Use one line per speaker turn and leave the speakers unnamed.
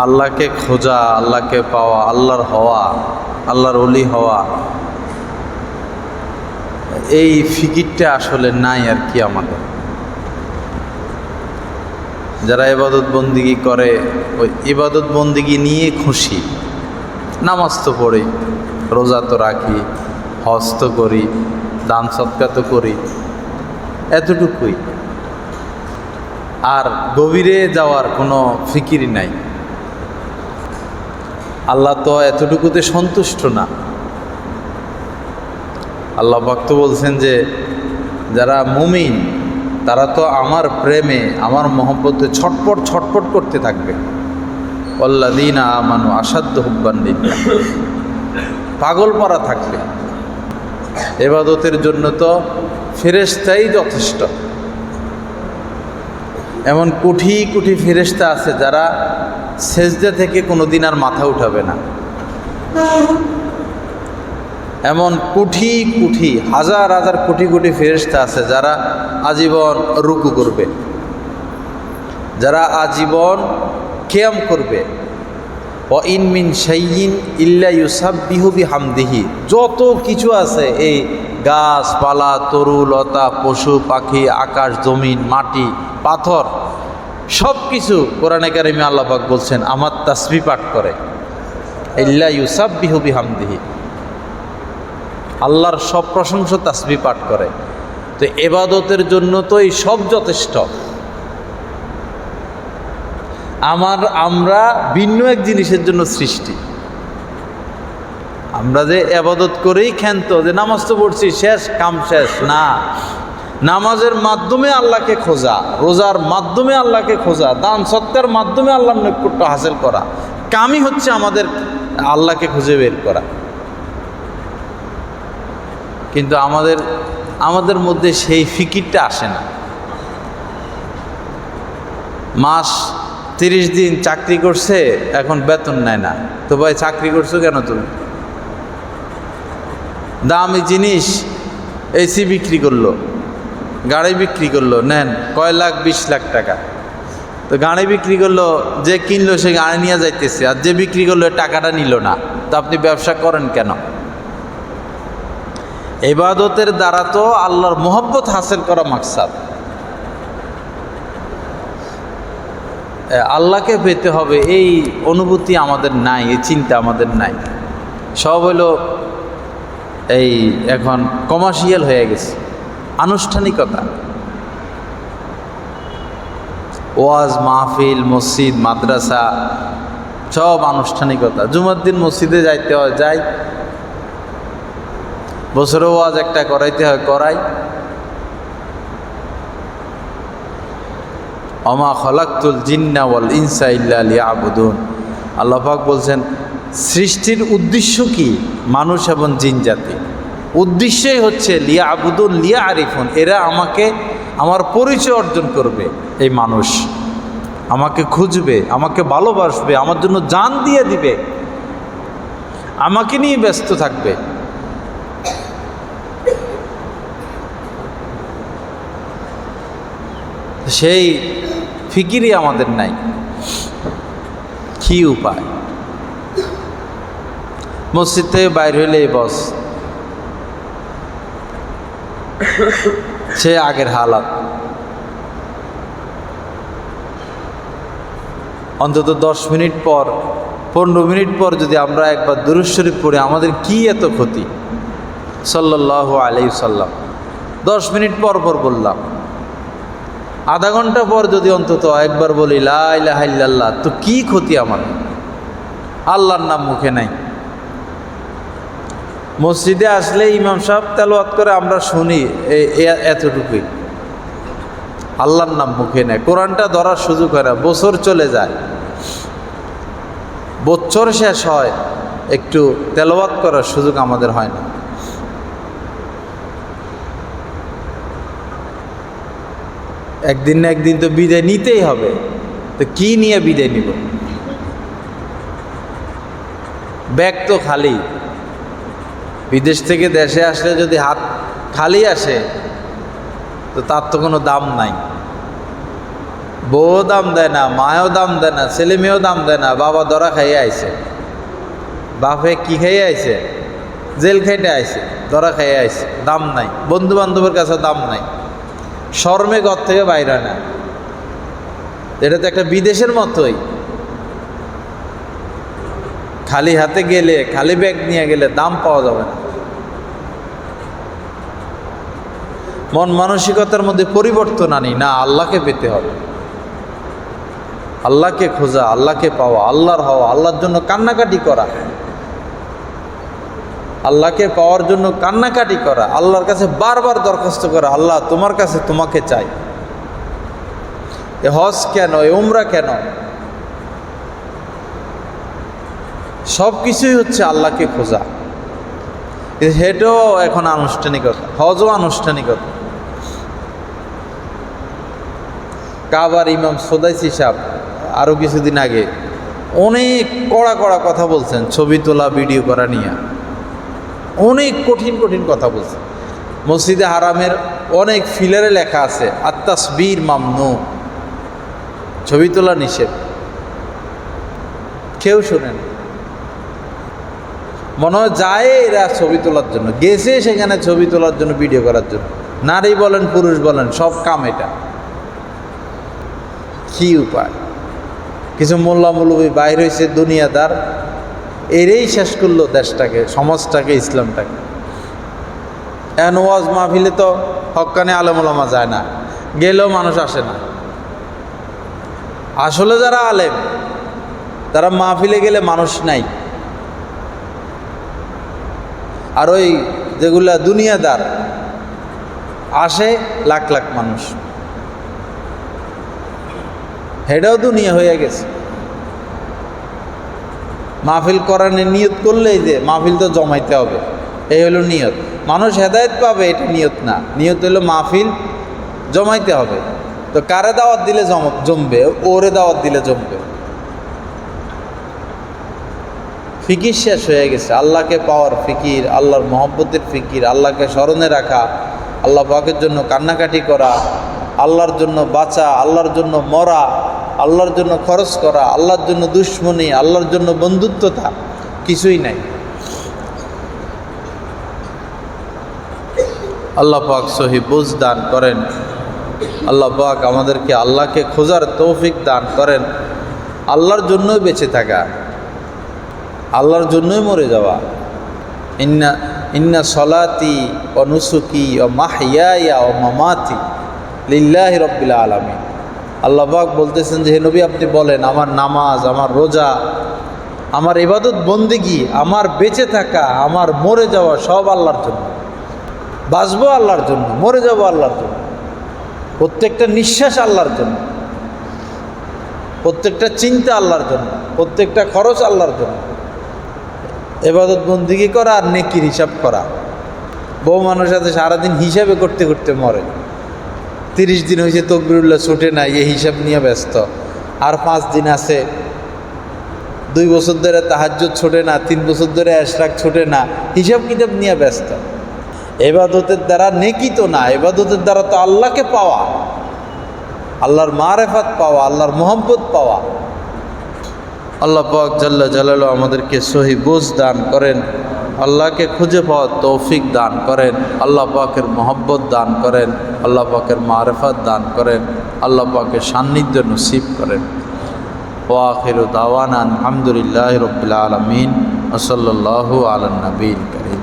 আল্লাহকে খোঁজা, আল্লাহকে পাওয়া, আল্লাহর হওয়া, আল্লাহর ওলি হওয়া, এই ফিকিরটা আসলে নাই আর কি আমাদের। যারা ইবাদত বন্দিগি করে ওই ইবাদত বন্দিগি নিয়ে খুশি। নামাজ তো পড়ি, রোজা তো রাখি, হজ তো করি, দান সদকা তো করি, এতটুকুই। আর গভীরে যাওয়ার কোনো ফিকিরই নাই। আল্লাহ তো এতটুকুতে সন্তুষ্ট না। আল্লাহ পাক তো বলছেন যে যারা মুমিন তারা তো আমার প্রেমে, আমার মহব্বতে ছটপট ছটপট করতে থাকবে। আল্লাযীনা আমানু আশাদ্দু হুব্বান লিল্লাহ, পাগল পারা থাকবে। ইবাদতের জন্য তো ফেরেশতাই যথেষ্ট। এমন কোটি কোটি ফেরেশতা আছে যারা সেজদা থেকে কোনোদিন আর মাথা উঠাবে না। এমন কোটি কোটি হাজার হাজার কোটি কোটি ফেরেশতা আছে যারা আজীবন রুকু করবে, যারা আজীবন কিয়াম করবে। ওয়া ইন মিন শাইইন ইল্লা ইউসাব্বিহু বিহামদিহি, যত কিছু আছে এই গাছপালা, তরু লতা, পশু পাখি, আকাশ জমিন, মাটি পাথর, সব কিছু কোরআনে কারিমে আল্লাহ পাক বলছেন আমার তাসবিহ পাঠ করে। ইল্লা ইউসাব্বিহু বিহামদিহি, আল্লাহর সব প্রশংসা তাসবিহ পাঠ করে। তো ইবাদতের জন্য তো এই সব যথেষ্ট। আমরা ভিন্ন এক জিনিসের জন্য সৃষ্টি। আমরা যে ইবাদত করেই ক্ষান্ত যে নামাজ তো পড়ছি শেষ, কাম শেষ না। নামাজের মাধ্যমে আল্লাহকে খোঁজা, রোজার মাধ্যমে আল্লাহকে খোঁজা, দান সৎকার মাধ্যমে আল্লাহর নৈকট্য হাসিল করা, কামই হচ্ছে আমাদের আল্লাহকে খুঁজে বের করা। কিন্তু আমাদের মধ্যে সেই ফিকিরটা আসে না। মাস 30 দিন চাকরি করছে, এখন বেতন নেয় না। তো ভাই চাকরি করছো কেন তুমি? দামি জিনিস এসি বিক্রি করলো, গাড়ি বিক্রি করলো, নেন কয় লাখ 20 লাখ টাকা। তো গাড়ি বিক্রি করলো, যে কিনলো সে গাড়ি নিয়ে যাইতেছে, আর যে বিক্রি করলো টাকাটা নিল না। তো আপনি ব্যবসা করেন কেন? ইবাদতের দ্বারা তো আল্লাহর মহব্বত হাসিল করা মাকসাদ। আল্লাহকে পেতে হবে এই অনুভূতি আমাদের নাই, এই চিন্তা আমাদের নাই। সব হলো এই এখন কমার্শিয়াল হয়ে গেছে, আনুষ্ঠানিকতা। ওয়াজ মাহফিল, মসজিদ, মাদ্রাসা সব আনুষ্ঠানিকতা। জুমার দিন মসজিদে যাইতে হয়, যাই। বছরে ওয়াজ একটা করাইতে হয়, করাই। ওমা খলাকতুল জিন্না ওয়াল ইনসা ইল্লা লিয়াবুদুন। আল্লাহ পাক বলছেন সৃষ্টির উদ্দেশ্য কি? মানুষ এবং জিন জাতি। উদ্দেশ্যই হচ্ছে লিয়াবুদুন লিয়া আরিফুন, এরা আমাকে, আমার পরিচয় অর্জন করবে। এই মানুষ আমাকে খুঁজবে, আমাকে ভালোবাসবে, আমার জন্য জান দিয়ে দিবে, আমাকে নিয়ে ব্যস্ত থাকবে। সেই ফিকিরই আমাদের নাই। কি উপায়? মসজিদ থেকে বাইর হইলেই বস, সে আগের হালাত। অন্তত 10 মিনিট পর, 15 মিনিট পর যদি আমরা একবার দুরূদ শরীফ পড়ি, আমাদের কি এত ক্ষতি? সাল্লাল্লাহু আলাইহি সাল্লাম 10 মিনিট পর পর বললাম। আধা ঘন্টা পর যদি অন্তত একবার বলি লা ইলাহা ইল্লাল্লাহ, তো কি ক্ষতি আমার? আল্লাহর নাম মুখে নাই। মসজিদে আসলে ইমাম সাহেব তেলাওয়াত করে, আমরা শুনি, এতটুকুই। আল্লাহর নাম মুখে নেয়, কোরআনটা ধরার সুযোগ হয় না। বছর চলে যায়, বছর শেষ হয়, একটু তেলাওয়াত করার সুযোগ আমাদের হয় না। একদিন না একদিন তো বিদায় নিতেই হবে। তো কি নিয়ে বিদায় নিব? ব্যাগ তো খালি। বিদেশ থেকে দেশে আসলে যদি হাত খালি আসে, তো তার তো কোনো দাম নাই। বউ দাম দেয় না, মায়ও দাম দেয় না, ছেলে মেয়েও দাম দেয় না, বাবা ধরা খাইয়ে আইছে। বাপে কি খাইয়ে আইছে? জেল খাইতে আইছে, ধরা খাইয়ে আইছে, দাম নাই। বন্ধু বান্ধবের কাছে দাম নাই, শর্মে ঘর থেকে বাইরে না। এটা তো একটা বিদেশের মতোই। খালি হাতে গেলে, খালি ব্যাগ নিয়ে গেলে দাম পাওয়া যাবে না। মন মানসিকতার মধ্যে পরিবর্তন আনি না, আল্লাহকে পেতে হবে, আল্লাহকে খোঁজা, আল্লাহকে পাওয়া, আল্লাহর হওয়া, আল্লাহর জন্য কান্নাকাটি করা, আল্লাহকে পাওয়ার জন্য কান্নাকাটি করা, আল্লাহর কাছে বারবার দরখাস্ত করা, আল্লাহ তোমার কাছে তোমাকে চাই। এ হজ কেন, এ উমরা কেন? সব কিছুই হচ্ছে আল্লাহকে খোঁজা। হেঁটেও এখন আনুষ্ঠানিকতা, হজও আনুষ্ঠানিকতা। কাবার ইমাম সোদাইসি সাহেব আরও কিছুদিন আগে অনেক কড়া কড়া কথা বলছেন ছবি তোলা, ভিডিও করা নিয়ে। অনেক কঠিন কঠিন কথা বলছেন। মসজিদে হারামের অনেক ফিলারে লেখা আছে আত-তাসবির মামনু, ছবি তোলা নিষেধ। কেউ শোনেন, মনে হয় যায় এরা ছবি তোলার জন্য, গেছে সেখানে ছবি তোলার জন্য, ভিডিও করার জন্য। নারী বলেন পুরুষ বলেন, সব কাম এটা। কি উপায়? কিছু মোল্লা মৌলবী বাইর হয়েছে দুনিয়াদার, এরেই শেষ করলো দেশটাকে, সমাজটাকে, ইসলামটাকে। এখন ওয়াজ মাহফিলে তো হক্কানে আলেম ওলামা যায় না, গেলেও মানুষ আসে না। আসলে যারা আলেম তারা মাহফিলে গেলে মানুষ নাই। আর ওই যেগুলা দুনিয়াদার আসে লাখ লাখ মানুষ, হেটাও দুনিয়া হয়ে গেছে। মাহফিল করানোর নিয়ত করলেই যে মাহফিল তো জমাইতে হবে, এই হলো নিয়ত। মানুষ হেদায়েত পাবে এটা নিয়ত না, নিয়ত হলো মাহফিল জমাইতে হবে। তো কারে দাওয়াত দিলে জমবে? ওরে দাওয়াত দিলে জমবে। ফিকির শেষ হয়ে গেছে, আল্লাহকে পাওয়ার ফিকির, আল্লাহর মহব্বতের ফিকির, আল্লাহকে স্মরণে রাখা, আল্লাহ পাকের জন্য কান্নাকাটি করা, আল্লাহর জন্য বাঁচা, আল্লাহর জন্য মরা, আল্লাহর জন্য খরচ করা, আল্লাহর জন্য দুশ্মনী, আল্লাহর জন্য বন্ধুত্বতা, কিছুই নাই। আল্লাহ পাক সহি বুঝ দান করেন। আল্লাহ পাক আমাদেরকে আল্লাহকে খোঁজার তৌফিক দান করেন। আল্লাহর জন্যই বেঁচে থাকা, আল্লাহর জন্যই মরে যাওয়া। ইন্না সলাতি ও নুসুকি ও মাহইয়া ও মামাতি লিল্লাহি রাব্বিল আলামিন। আল্লাহ পাক বলতেছেন যে হে নবী আপনি বলেন, আমার নামাজ, আমার রোজা, আমার ইবাদত বন্দেগী, আমার বেঁচে থাকা, আমার মরে যাওয়া সব আল্লাহর জন্য। বাঁচবো আল্লাহর জন্য, মরে যাবো আল্লাহর জন্য, প্রত্যেকটা নিঃশ্বাস আল্লাহর জন্য, প্রত্যেকটা চিন্তা আল্লাহর জন্য, প্রত্যেকটা খরচ আল্লাহর জন্য। ইবাদত বন্দেগী করা আর নেকির হিসাব করা। বহু মানুষ আছে সারাদিন হিসাবে করতে করতে মরে। 30 দিন হয়েছে তকবিরুল্লাহ ছুটে না, এই হিসাব নিয়ে ব্যস্ত। আর 5 দিন আছে, 2 বছর ধরে তাহাজ্জুদ ছোটে না, 3 বছর ধরে এশরাক ছোটে না, হিসাব কিতাব নিয়ে ব্যস্ত। ইবাদতের দ্বারা নেকি তো না, ইবাদতের দ্বারা তো আল্লাহকে পাওয়া, আল্লাহর মারেফাত পাওয়া, আল্লাহর মোহাম্মত পাওয়া। আল্লাহ পাক জাল্লা জালালু আমাদেরকে সহি বুঝ দান করেন, আল্লাহকে খুঁজে পাওয়ার তৌফিক দান করেন, আল্লাহ পাকের মোহব্বত দান করেন, আল্লাহ পাকের মারেফাত দান করেন, আল্লাহ পাকের সান্নিধ্য নসিব করেন। ওয়া আখিরু দাওয়ানা আলহামদুলিল্লাহি রাব্বিল আলামিন ওয়া সাল্লাল্লাহু আলা নবিয়িল কারীম।